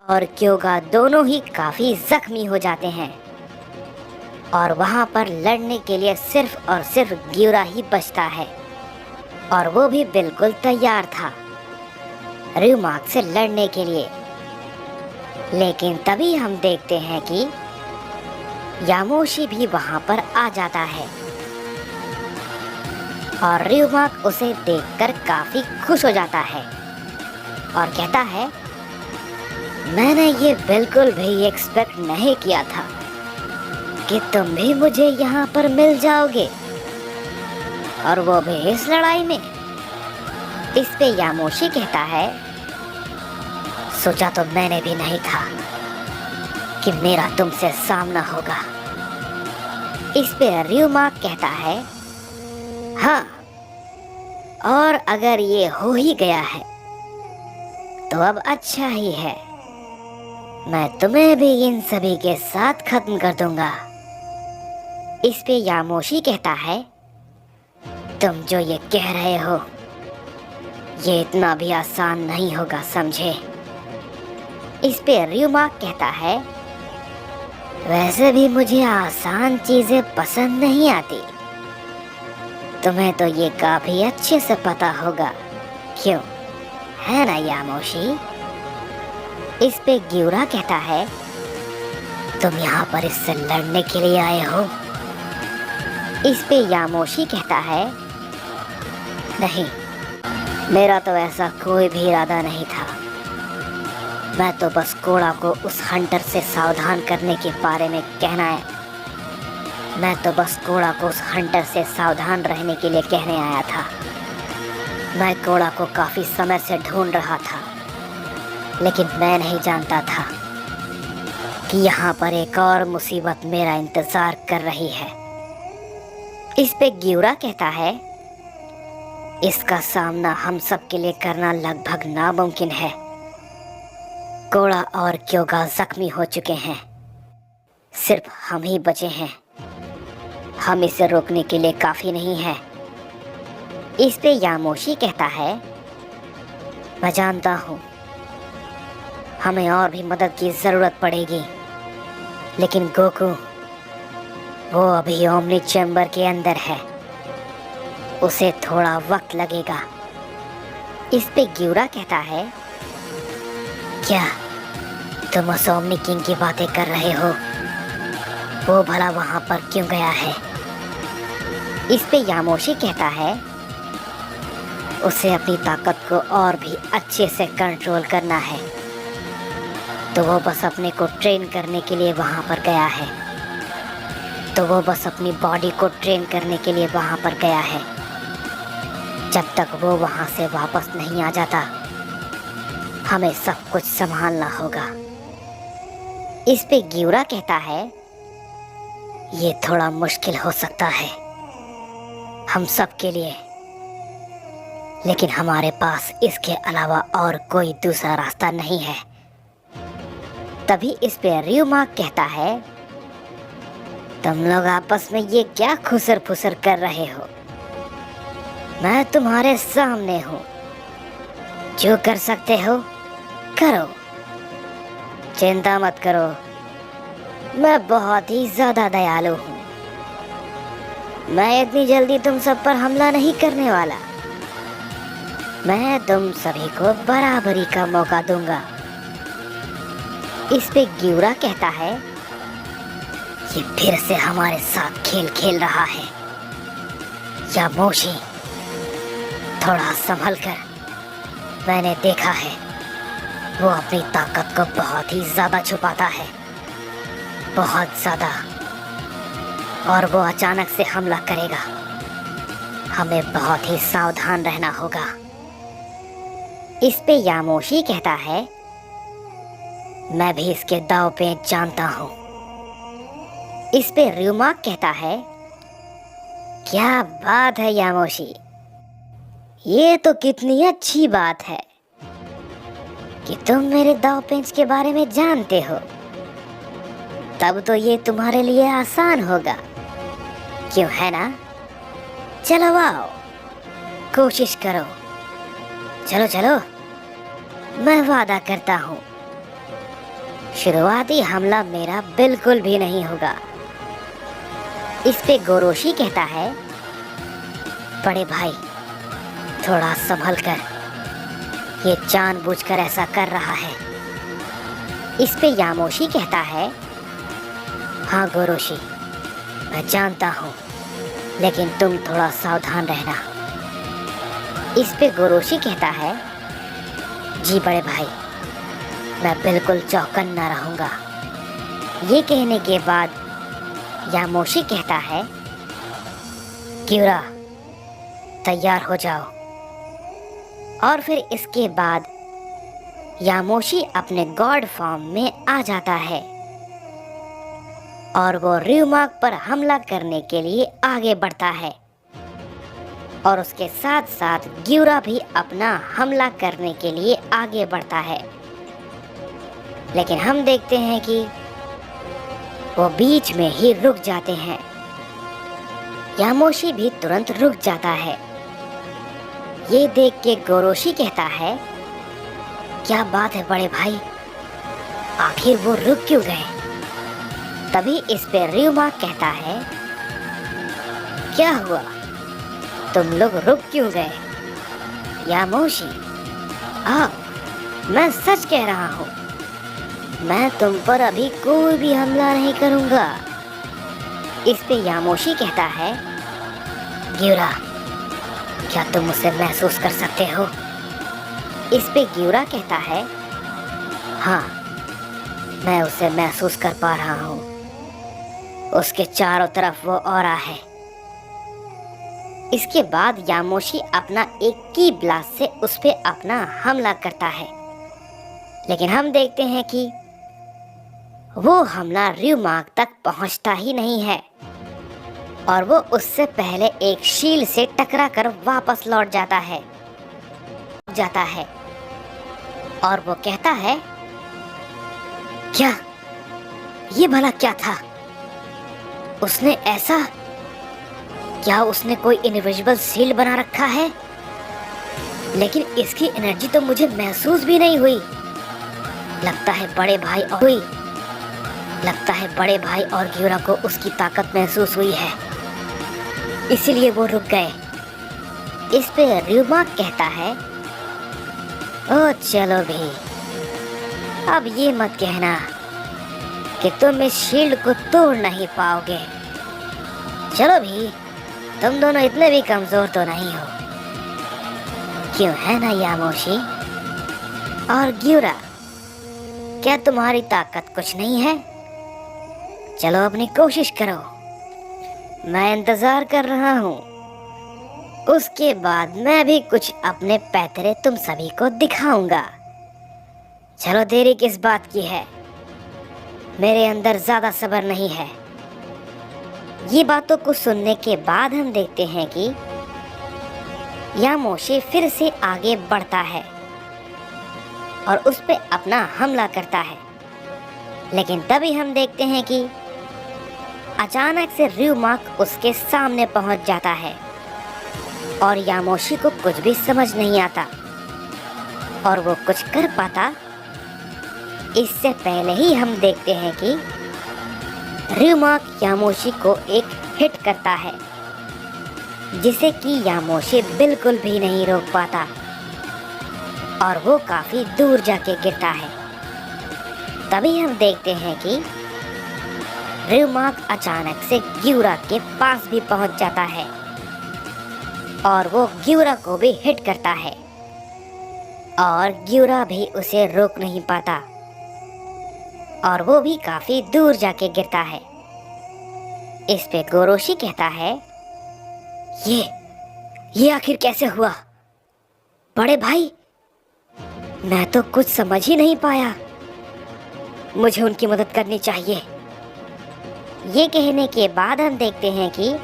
और क्योगा दोनों ही काफी जख्मी हो जाते हैं और वहां पर लड़ने के लिए सिर्फ और सिर्फ ग्यूरा ही बचता है और वो भी बिल्कुल तैयार था र्यूमाक से लड़ने के लिए। लेकिन तभी हम देखते हैं कि यामोशी भी वहां पर आ जाता है और र्यूमाक उसे देखकर काफी खुश हो जाता है और कहता है, मैंने ये बिल्कुल भी एक्सपेक्ट नहीं किया था कि तुम भी मुझे यहाँ पर मिल जाओगे और वो भी इस लड़ाई में। इस पे यामोशी कहता है, सोचा तो मैंने भी नहीं था कि मेरा तुमसे सामना होगा। इस पे र्यूमाक कहता है, हाँ, और अगर ये हो ही गया है तो अब अच्छा ही है, मैं तुम्हें भी इन सभी के साथ खत्म कर दूंगा। इस पे यामोशी कहता है, तुम जो ये कह रहे हो ये इतना भी आसान नहीं होगा, समझे। इस पे र्यूमाक कहता है, वैसे भी मुझे आसान चीजें पसंद नहीं आती, तुम्हें तो ये काफी अच्छे से पता होगा, क्यों है ना यामोशी। इस पे ग्यूरा कहता है, तुम यहाँ पर इससे लड़ने के लिए आए हो। इस पे यामोशी कहता है, नहीं, मेरा तो ऐसा कोई भी इरादा नहीं था, मैं तो बस कोड़ा को उस हंटर से सावधान करने के बारे में कहना है। मैं तो बस कोड़ा को उस हंटर से सावधान रहने के लिए कहने आया था। मैं कोड़ा को काफी समय से ढूंढ रहा था, लेकिन मैं नहीं जानता था कि यहाँ पर एक और मुसीबत मेरा इंतजार कर रही है। इस पे ग्यूरा कहता है, इसका सामना हम सब के लिए करना लगभग नामुमकिन है। कोड़ा और क्योगा जख्मी हो चुके हैं, सिर्फ हम ही बचे हैं, हम इसे रोकने के लिए काफी नहीं है। इस पे यामोशी कहता है, मैं जानता हूँ हमें और भी मदद की जरूरत पड़ेगी, लेकिन गोकू वो अभी ओमनी चैम्बर के अंदर है, उसे थोड़ा वक्त लगेगा। इस पे ग्यूरा कहता है, क्या तुम उस ओमनी किंग की बातें कर रहे हो? वो भला वहां पर क्यों गया है? इस पे यामोशी कहता है, उसे अपनी ताकत को और भी अच्छे से कंट्रोल करना है, तो वो बस अपने को ट्रेन करने के लिए वहां पर गया है। तो वो बस अपनी बॉडी को ट्रेन करने के लिए वहां पर गया है। जब तक वो वहां से वापस नहीं आ जाता, हमें सब कुछ संभालना होगा। इस पे ग्यूरा कहता है, ये थोड़ा मुश्किल हो सकता है हम सब के लिए, लेकिन हमारे पास इसके अलावा और कोई दूसरा रास्ता नहीं है। तभी इस पे र्यूमाक कहता है, तुम लोग आपस में ये क्या खुसर फुसर कर रहे हो? मैं तुम्हारे सामने हूँ, जो कर सकते हो करो, चिंता मत करो, मैं बहुत ही ज्यादा दयालु हूँ। मैं इतनी जल्दी तुम सब पर हमला नहीं करने वाला, मैं तुम सभी को बराबरी का मौका दूंगा। इस पे ग्यूरा कहता है, ये फिर से हमारे साथ खेल खेल रहा है। यामोशी, थोड़ा संभल कर, मैंने देखा है वो अपनी ताकत को बहुत ही ज्यादा छुपाता है, बहुत ज्यादा, और वो अचानक से हमला करेगा। हमें बहुत ही सावधान रहना होगा। इस पे यामोशी कहता है, मैं भी इसके दांव पे जानता हूँ। इस पे र्यूमाक कहता है, क्या बात है यामोशी, ये तो कितनी अच्छी बात है कि तुम मेरे दांव पेंच के बारे में जानते हो। तब तो ये तुम्हारे लिए आसान होगा, क्यों है ना? चलो आओ, कोशिश करो, चलो चलो। मैं वादा करता हूँ शुरुआती हमला मेरा बिल्कुल भी नहीं होगा। इस पे गोरोशी कहता है, बड़े भाई थोड़ा संभल कर, ये जानबूझकर ऐसा कर रहा है। इस पे यामोशी कहता है, हाँ गोरोशी, मैं जानता हूँ, लेकिन तुम थोड़ा सावधान रहना। इस पे गोरोशी कहता है, जी बड़े भाई, मैं बिल्कुल चौकन्ना रहूँगा। ये कहने के बाद यामोशी कहता है, क्यूरा तैयार हो जाओ। और फिर इसके बाद यामोशी अपने गॉड फॉर्म में आ जाता है और वो र्यूमाक पर हमला करने के लिए आगे बढ़ता है और उसके साथ साथ ग्यूरा भी अपना हमला करने के लिए आगे बढ़ता है। लेकिन हम देखते हैं कि वो बीच में ही रुक जाते हैं। यामोशी भी तुरंत रुक जाता है। ये देख के गोरोशी कहता है, क्या बात है बड़े भाई, आखिर वो रुक क्यों गए? तभी इस पे र्यूमाक कहता है, क्या हुआ, तुम लोग रुक क्यों गए? यामोशी, मैं सच कह रहा हूँ, मैं तुम पर अभी कोई भी हमला नहीं करूँगा। इस पे यामोशी कहता है, ग्यूरा, क्या तुम उसे महसूस कर सकते हो? इस पे ग्यूरा कहता है, हाँ, मैं उसे महसूस कर पा रहा हूँ। उसके चारों तरफ वो ऑरा है। इसके बाद यामोशी अपना एक की ब्लास्ट से उस पे अपना हमला करता है। लेकिन हम देखते हैं कि वो हमला र्यूमाक तक पहुंचता ही नहीं है और वो उससे पहले एक शील्ड से टकराकर वापस लौट जाता है और वो कहता है, क्या ये भला क्या था? उसने ऐसा, क्या उसने कोई इनविजिबल शील्ड बना रखा है? लेकिन इसकी एनर्जी तो मुझे महसूस भी नहीं हुई। लगता है बड़े भाई और ग्यूरा को उसकी ताकत महसूस हुई है, इसीलिए वो रुक गए। इस पे र्यूमाक कहता है, ओ चलो भी, अब ये मत कहना कि तुम इस शील्ड को तोड़ नहीं पाओगे। चलो भी, तुम दोनों इतने भी कमजोर तो नहीं हो, क्यों है ना यामोशी और ग्यूरा? क्या तुम्हारी ताकत कुछ नहीं है? चलो अपनी कोशिश करो, मैं इंतजार कर रहा हूँ। उसके बाद मैं भी कुछ अपने पैतरे तुम सभी को दिखाऊंगा। चलो, देरी किस बात की है, मेरे अंदर ज्यादा सब्र नहीं है। ये बातों को सुनने के बाद हम देखते हैं कि यामोशी फिर से आगे बढ़ता है और उस पे अपना हमला करता है। लेकिन तभी हम देखते हैं कि अचानक से र्यूमाक उसके सामने पहुंच जाता है और यामोशी को कुछ भी समझ नहीं आता और वो कुछ कर पाता। इससे पहले ही हम देखते हैं कि र्यूमाक यामोशी को एक हिट करता है, जिसे कि यामोशी बिल्कुल भी नहीं रोक पाता और वो काफी दूर जाके गिरता है। तभी हम देखते हैं कि र्यूमाक अचानक से ग्यूरा के पास भी पहुंच जाता है और वो ग्यूरा को भी हिट करता है और ग्यूरा भी उसे रोक नहीं पाता और वो भी काफी दूर जाके गिरता है। इस पे गोरोशी कहता है, ये आखिर कैसे हुआ? बड़े भाई, मैं तो कुछ समझ ही नहीं पाया, मुझे उनकी मदद करनी चाहिए। ये कहने के बाद हम देखते हैं कि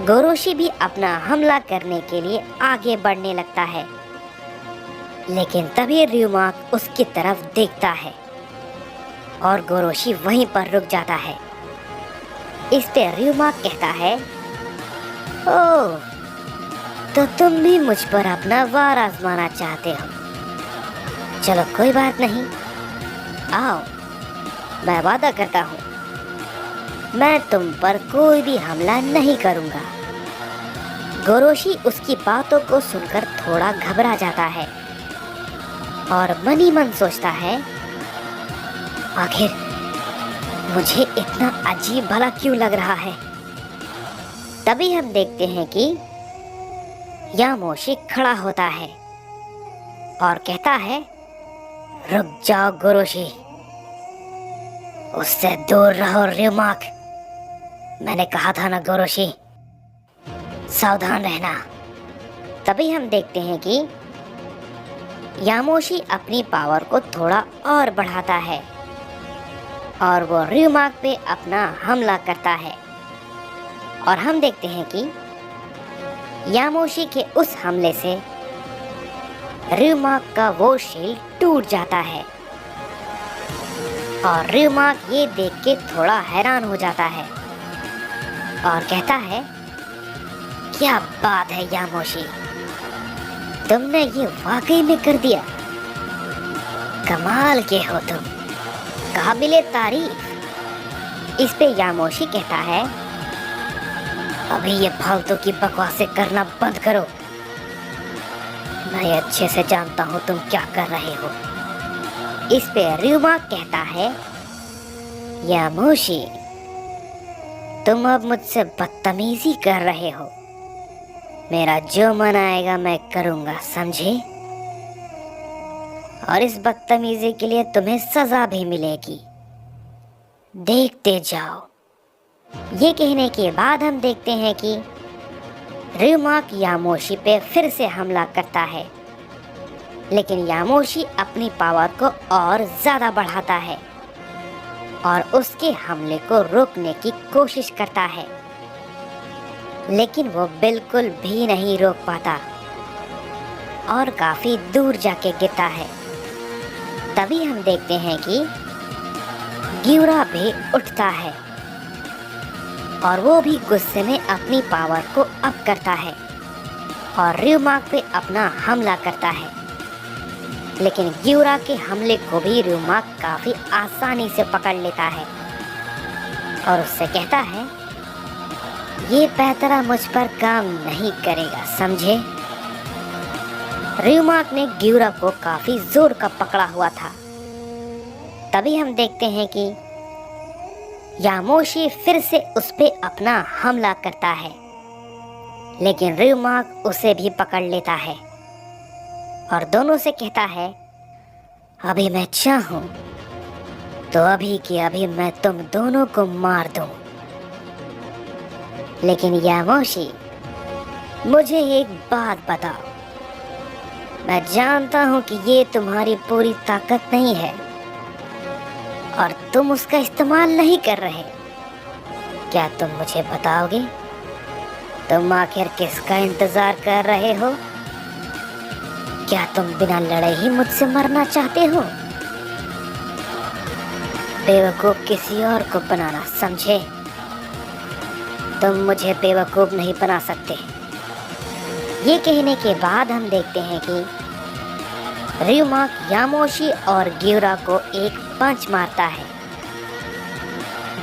गोरोशी भी अपना हमला करने के लिए आगे बढ़ने लगता है। लेकिन तभी र्यूमाक उसकी तरफ देखता है और गोरोशी वहीं पर रुक जाता है। इस पे र्यूमाक कहता है, ओह, तो तुम भी मुझ पर अपना वार आजमाना चाहते हो। चलो कोई बात नहीं, आओ, मैं वादा करता हूँ मैं तुम पर कोई भी हमला नहीं करूँगा। गोरोशी उसकी बातों को सुनकर थोड़ा घबरा जाता है और मन ही मन सोचता है, आखिर मुझे इतना अजीब भला क्यों लग रहा है। तभी हम देखते हैं कि यामोशी खड़ा होता है और कहता है, रुक जाओ गोरोशी, उससे दूर रहो र्यूमाक। मैंने कहा था ना गोरोशी, सावधान रहना। तभी हम देखते हैं कि यामोशी अपनी पावर को थोड़ा और बढ़ाता है और वो र्यूमाक पे अपना हमला करता है। और हम देखते हैं कि यामोशी के उस हमले से र्यूमाक का वो शील्ड टूट जाता है और र्यूमाक ये देख के थोड़ा हैरान हो जाता है और कहता है, क्या बात है यामोशी, तुमने ये वाकई में कर दिया। कमाल के हो तुम, काबिले तारीफ। इस पे यामोशी कहता है, अभी ये फालतू की बकवासें करना बंद करो। मैं अच्छे से जानता हूँ तुम क्या कर रहे हो। इस पे र्यूमाक कहता है, यामोशी, तुम अब मुझसे बदतमीजी कर रहे हो। मेरा जो मन आएगा मैं करूँगा, समझे? और इस बदतमीजी के लिए तुम्हें सजा भी मिलेगी, देखते जाओ। ये कहने के बाद हम देखते हैं कि र्यूमाक यामोशी पे फिर से हमला करता है, लेकिन यामोशी अपनी पावर को और ज़्यादा बढ़ाता है और उसके हमले को रोकने की कोशिश करता है, लेकिन वो बिल्कुल भी नहीं रोक पाता और काफ़ी दूर जाके गिरता है। तभी हम देखते हैं कि ग्यूरा भी उठता है और वो भी गुस्से में अपनी पावर को अप करता है और र्यूमाक पे अपना हमला करता है, लेकिन ग्यूरा के हमले को भी र्यूमाक काफ़ी आसानी से पकड़ लेता है और उससे कहता है, ये पैतरा मुझ पर काम नहीं करेगा, समझे? र्यूमाक ने ग्यूरा को काफ़ी जोर का पकड़ा हुआ था। तभी हम देखते हैं कि यामोशी फिर से उस पे अपना हमला करता है, लेकिन र्यूमाक उसे भी पकड़ लेता है और दोनों से कहता है, अभी मैं चाहूँ तो अभी की अभी मैं तुम दोनों को मार दूँ। लेकिन यामोशी, मुझे एक बात बताओ, मैं जानता हूँ कि ये तुम्हारी पूरी ताकत नहीं है और तुम उसका इस्तेमाल नहीं कर रहे। क्या तुम मुझे बताओगे, तुम आखिर किसका इंतजार कर रहे हो? क्या तुम बिना लड़े ही मुझसे मरना चाहते हो? बेवकूफ किसी और को बनाना, समझे? तुम मुझे बेवकूफ नहीं बना सकते। ये कहने के बाद हम देखते हैं कि र्यूमाक यामोशी और ग्यूरा को एक पंच मारता है,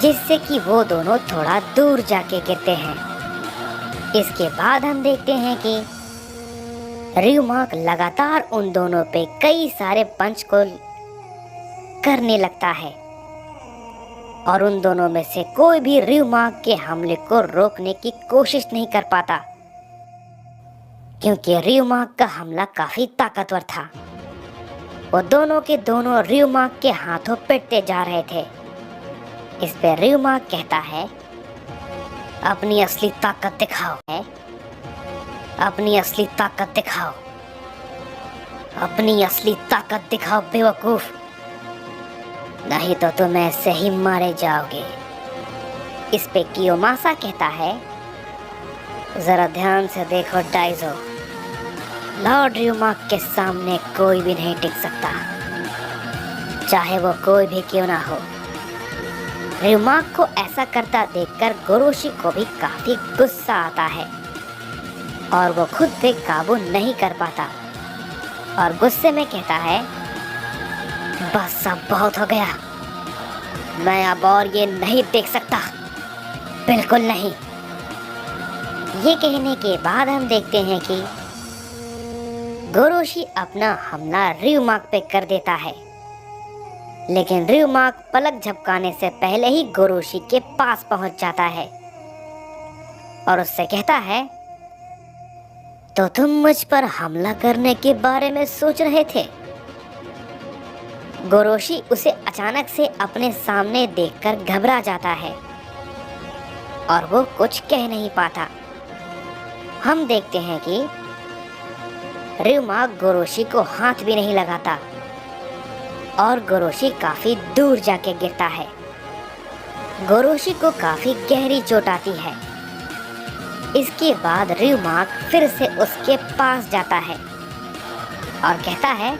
जिससे कि वो दोनों थोड़ा दूर जाके गिरते हैं। इसके बाद हम देखते हैं कि र्यूमाक लगातार उन दोनों पे कई सारे पंच को करने लगता है और उन दोनों में से कोई भी र्यूमाक के हमले को रोकने की कोशिश नहीं कर पाता, क्योंकि र्यूमाक का हमला काफी ताकतवर था। वो दोनों के दोनों र्यूमाक के हाथों पिटते जा रहे थे। इस पे र्यूमाक कहता है, अपनी असली ताकत दिखाओ, है अपनी असली ताकत दिखाओ, अपनी असली ताकत दिखाओ बेवकूफ, नहीं तो तुम ऐसे ही मारे जाओगे। इस पे कियोमासा कहता है, जरा ध्यान से देखो डाइजो, लॉर्ड र्यूमाक के सामने कोई भी नहीं टिक सकता, चाहे वो कोई भी क्यों ना हो। र्यूमाक को ऐसा करता देखकर गोरोशी को भी काफी गुस्सा आता है और वो खुद पे काबू नहीं कर पाता और गुस्से में कहता है, बस अब बहुत हो गया, मैं अब और ये नहीं देख सकता, बिल्कुल नहीं। ये कहने के बाद हम देखते हैं कि गोरोशी अपना हमला र्यूमाक पे कर देता है, लेकिन र्यूमाक पलक झपकाने से पहले ही गोरोशी के पास पहुंच जाता है और उससे कहता है, तो तुम मुझ पर हमला करने के बारे में सोच रहे थे? गोरोशी उसे अचानक से अपने सामने देखकर घबरा जाता है और वो कुछ कह नहीं पाता। हम देखते हैं कि र्यूमाक गोरोशी को हाथ भी नहीं लगाता और गोरोशी काफी दूर जाके गिरता है। गोरोशी को काफी गहरी चोट आती है। इसके बाद र्यूमाक फिर से उसके पास जाता है और कहता है,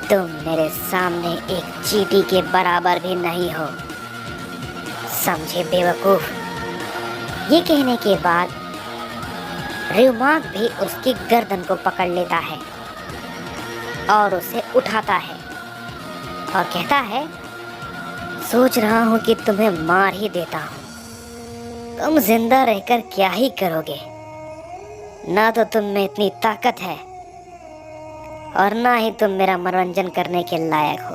तुम मेरे सामने एक चींटी के बराबर भी नहीं हो, समझे बेवकूफ। ये कहने के बाद र्यूमाक भी उसकी गर्दन को पकड़ लेता है और उसे उठाता है और कहता है, सोच रहा हूं कि तुम्हें मार ही देता हूं। तुम जिंदा रहकर क्या ही करोगे? ना तो तुम में इतनी ताकत है और ना ही तुम मेरा मनोरंजन करने के लायक हो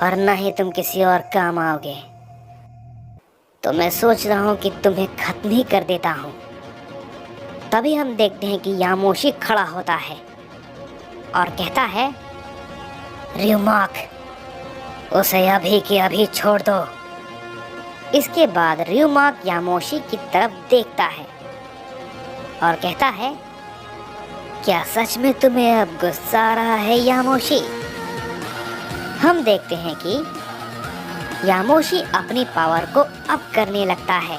और ना ही तुम किसी और काम आओगे। तो मैं सोच रहा हूं कि तुम्हें खत्म ही कर देता हूं। तभी हम देखते हैं कि यामोशी खड़ा होता है और कहता है, र्यूमाक, उसे अभी के अभी छोड़ दो। इसके बाद र्यूमाक यामोशी की तरफ देखता है और कहता है, क्या सच में तुम्हें अब गुस्सा आ रहा है यामोशी? हम देखते हैं कि यामोशी अपनी पावर को अप करने लगता है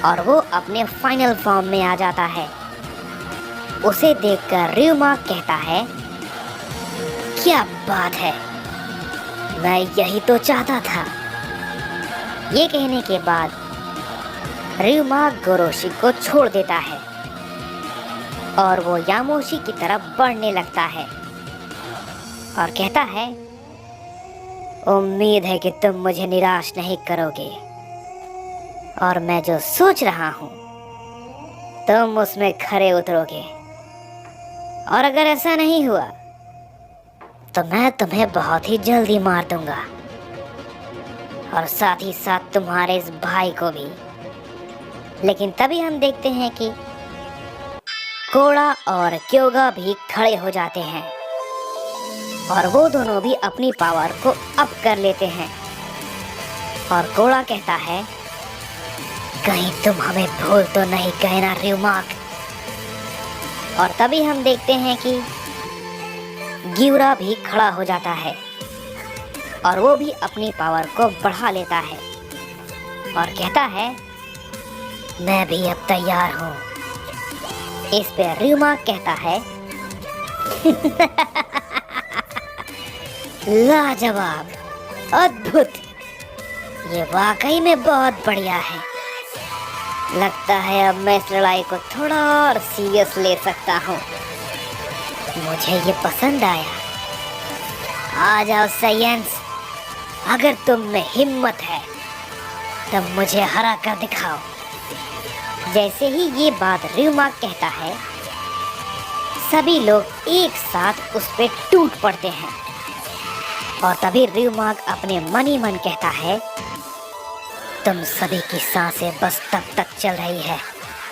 और वो अपने फाइनल फॉर्म में आ जाता है। उसे देखकर र्यूमाक कहता है, क्या बात है, मैं यही तो चाहता था। ये कहने के बाद र्यूमाक गोरोशी को छोड़ देता है और वो यामोशी की तरफ बढ़ने लगता है और कहता है, उम्मीद है कि तुम मुझे निराश नहीं करोगे और मैं जो सोच रहा हूं तुम उसमें खरे उतरोगे, और अगर ऐसा नहीं हुआ तो मैं तुम्हें बहुत ही जल्दी मार दूंगा और साथ ही साथ तुम्हारे इस भाई को भी। लेकिन तभी हम देखते हैं कि कोड़ा और क्योगा भी खड़े हो जाते हैं और वो दोनों भी अपनी पावर को अप कर लेते हैं। और कोड़ा कहता है, कहीं तुम हमें भूल तो नहीं गए ना र्यूमाक। और तभी हम देखते हैं कि गियुरा भी खड़ा हो जाता है और वो भी अपनी पावर को बढ़ा लेता है और कहता है, मैं भी अब तैयार हूँ। इस पे र्यूमाक कहता है, लाजवाब, अद्भुत, ये वाकई में बहुत बढ़िया है। लगता है अब मैं इस लड़ाई को थोड़ा और सीरियस ले सकता हूँ। मुझे ये पसंद आया। आ जाओ साइंस, अगर तुम में हिम्मत है तब मुझे हरा कर दिखाओ। जैसे ही ये बात र्यूमाक कहता है, सभी लोग एक साथ उस पे टूट पड़ते हैं और तभी र्यूमाक अपने मन ही मन कहता है, तुम सभी की सांसें बस तब तक चल रही है